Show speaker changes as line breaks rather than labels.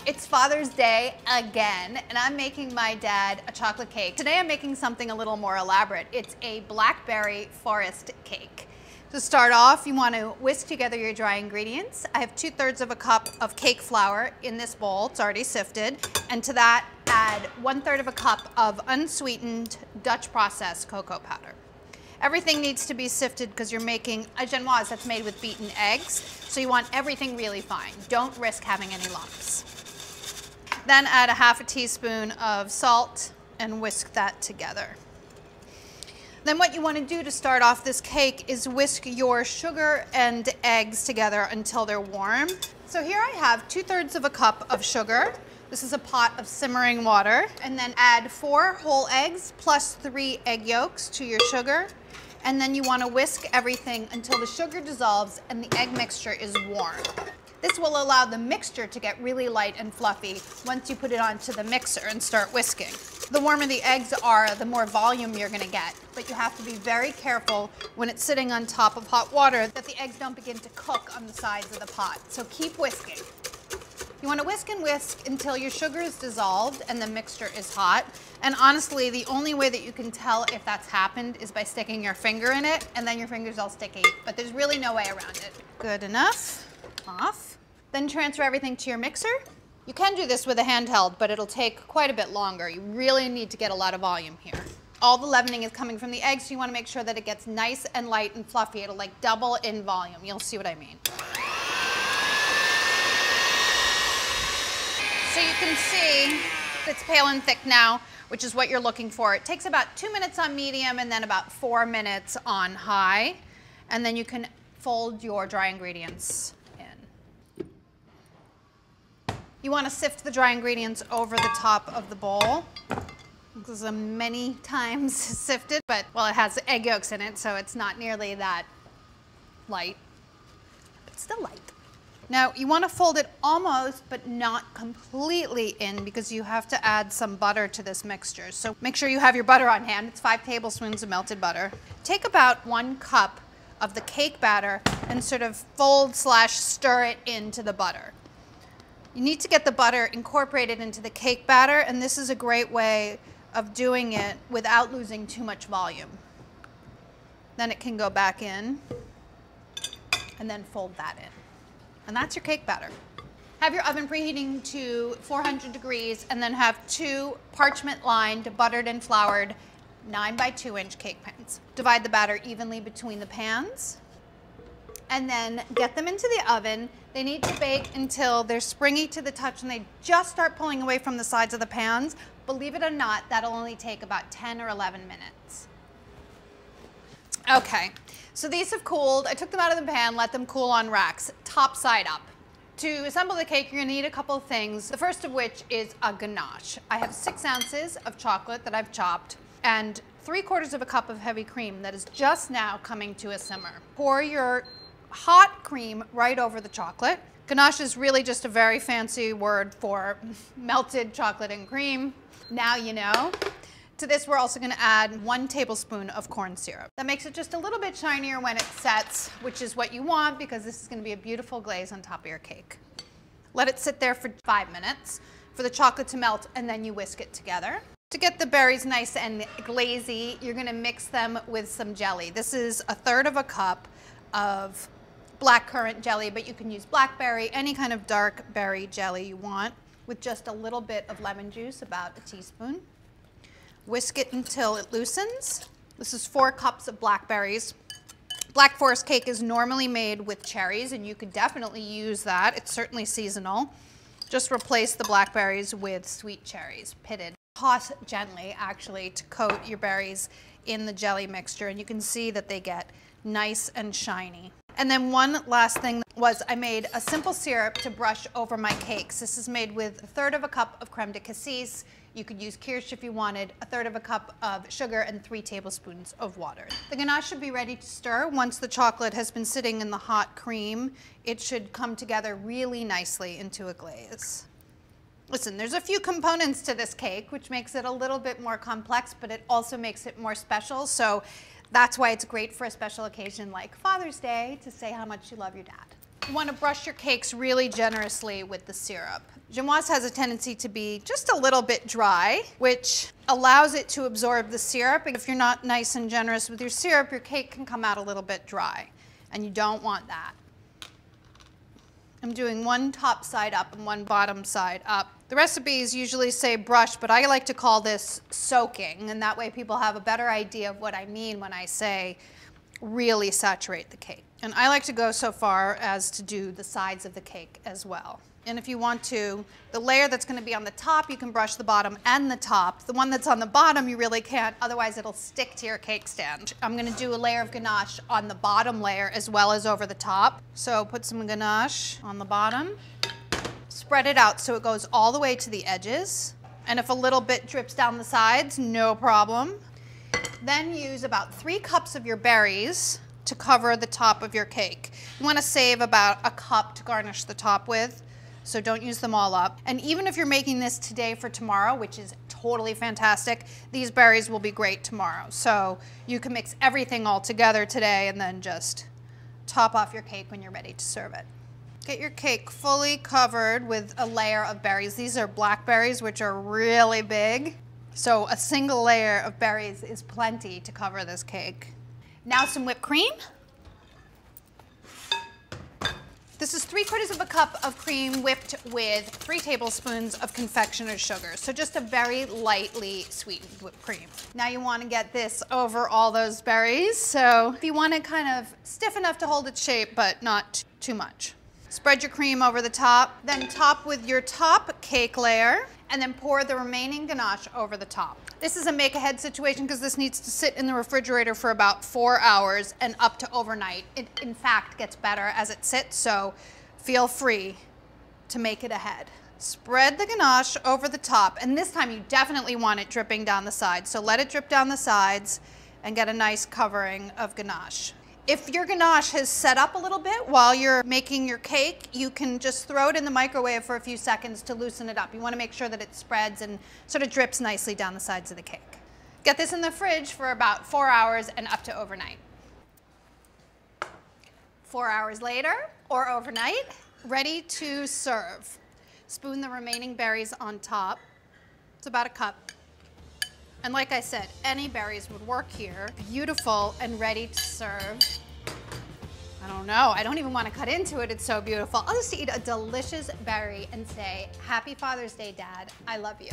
It's Father's Day again, and I'm making my dad a chocolate cake. Today I'm making something a little more elaborate. It's a blackberry forest cake. To start off, you want to whisk together your dry ingredients. I have 2/3 of a cup of cake flour in this bowl. It's already sifted. And to that, add 1/3 of a cup of unsweetened Dutch processed cocoa powder. Everything needs to be sifted because you're making a genoise that's made with beaten eggs. So you want everything really fine. Don't risk having any lumps. Then add a 1/2 teaspoon of salt and whisk that together. Then what you want to do to start off this cake is whisk your sugar and eggs together until they're warm. So here I have 2/3 of a cup of sugar. This is a pot of simmering water. And then add 4 whole eggs plus 3 egg yolks to your sugar. And then you want to whisk everything until the sugar dissolves and the egg mixture is warm. This will allow the mixture to get really light and fluffy once you put it onto the mixer and start whisking. The warmer the eggs are, the more volume you're going to get, but you have to be very careful when it's sitting on top of hot water that the eggs don't begin to cook on the sides of the pot. So keep whisking. You want to whisk and whisk until your sugar is dissolved and the mixture is hot. And honestly, the only way that you can tell if that's happened is by sticking your finger in it, and then your finger's all sticky, but there's really no way around it. Good enough. Off. Then transfer everything to your mixer. You can do this with a handheld, but it'll take quite a bit longer. You really need to get a lot of volume here. All the leavening is coming from the eggs, so you want to make sure that it gets nice and light and fluffy. It'll like double in volume. You'll see what I mean. So you can see it's pale and thick now, which is what you're looking for. It takes about 2 minutes on medium and then about 4 minutes on high. And then you can fold your dry ingredients. You want to sift the dry ingredients over the top of the bowl. This is many times sifted, but well, it has egg yolks in it, so it's not nearly that light, but still light. Now, you want to fold it almost, but not completely in because you have to add some butter to this mixture. So make sure you have your butter on hand. It's 5 tablespoons of melted butter. Take about 1 cup of the cake batter and sort of fold/stir it into the butter. You need to get the butter incorporated into the cake batter, and this is a great way of doing it without losing too much volume. Then it can go back in, and then fold that in. And that's your cake batter. Have your oven preheating to 400 degrees, and then have 2 parchment-lined, buttered and floured 9 by 2 inch cake pans. Divide the batter evenly between the pans, and then get them into the oven. They need to bake until they're springy to the touch and they just start pulling away from the sides of the pans. Believe it or not, that'll only take about 10 or 11 minutes. Okay, so these have cooled. I took them out of the pan, let them cool on racks, top side up. To assemble the cake, you're gonna need a couple of things, the first of which is a ganache. I have 6 ounces of chocolate that I've chopped and 3/4 of a cup of heavy cream that is just now coming to a simmer. Pour your hot cream right over the chocolate. Ganache is really just a very fancy word for melted chocolate and cream. Now you know. To this, we're also going to add 1 tablespoon of corn syrup. That makes it just a little bit shinier when it sets, which is what you want because this is going to be a beautiful glaze on top of your cake. Let it sit there for 5 minutes for the chocolate to melt, and then you whisk it together. To get the berries nice and glazy, you're going to mix them with some jelly. This is 1/3 of a cup of blackcurrant jelly, but you can use blackberry, any kind of dark berry jelly you want, with just a little bit of lemon juice, about a teaspoon. Whisk it until it loosens. This is 4 cups of blackberries. Black Forest cake is normally made with cherries, and you could definitely use that. It's certainly seasonal. Just replace the blackberries with sweet cherries, pitted. Toss gently, actually, to coat your berries in the jelly mixture, and you can see that they get nice and shiny. And then one last thing was I made a simple syrup to brush over my cakes. This is made with 1/3 of a cup of creme de cassis. You could use kirsch if you wanted, 1/3 of a cup of sugar, and 3 tablespoons of water. The ganache should be ready to stir. Once the chocolate has been sitting in the hot cream, it should come together really nicely into a glaze. Listen, there's a few components to this cake, which makes it a little bit more complex, but it also makes it more special. So that's why it's great for a special occasion like Father's Day to say how much you love your dad. You want to brush your cakes really generously with the syrup. Genoise has a tendency to be just a little bit dry, which allows it to absorb the syrup. If you're not nice and generous with your syrup, your cake can come out a little bit dry, and you don't want that. I'm doing one top side up and one bottom side up. The recipes usually say brush, but I like to call this soaking, and that way people have a better idea of what I mean when I say really saturate the cake. And I like to go so far as to do the sides of the cake as well. And if you want to, the layer that's going to be on the top, you can brush the bottom and the top. The one that's on the bottom, you really can't, otherwise it'll stick to your cake stand. I'm going to do a layer of ganache on the bottom layer as well as over the top. So put some ganache on the bottom. Spread it out so it goes all the way to the edges. And if a little bit drips down the sides, no problem. Then use about 3 cups of your berries to cover the top of your cake. You want to save about a cup to garnish the top with, so don't use them all up. And even if you're making this today for tomorrow, which is totally fantastic, these berries will be great tomorrow. So you can mix everything all together today and then just top off your cake when you're ready to serve it. Get your cake fully covered with a layer of berries. These are blackberries, which are really big. So a single layer of berries is plenty to cover this cake. Now some whipped cream. This is 3/4 cup of cream whipped with 3 tablespoons of confectioner's sugar. So just a very lightly sweetened whipped cream. Now you want to get this over all those berries. So you want it kind of stiff enough to hold its shape, but not too much. Spread your cream over the top, then top with your top cake layer, and then pour the remaining ganache over the top. This is a make-ahead situation because this needs to sit in the refrigerator for about 4 hours and up to overnight. It, in fact, gets better as it sits, so feel free to make it ahead. Spread the ganache over the top, and this time you definitely want it dripping down the sides. So let it drip down the sides and get a nice covering of ganache. If your ganache has set up a little bit while you're making your cake, you can just throw it in the microwave for a few seconds to loosen it up. You want to make sure that it spreads and sort of drips nicely down the sides of the cake. Get this in the fridge for about 4 hours and up to overnight. 4 hours later, or overnight, ready to serve. Spoon the remaining berries on top. It's about a cup. And like I said, any berries would work here. Beautiful and ready to serve. I don't know, I don't even want to cut into it, it's so beautiful. I'll just eat a delicious berry and say, Happy Father's Day, Dad, I love you.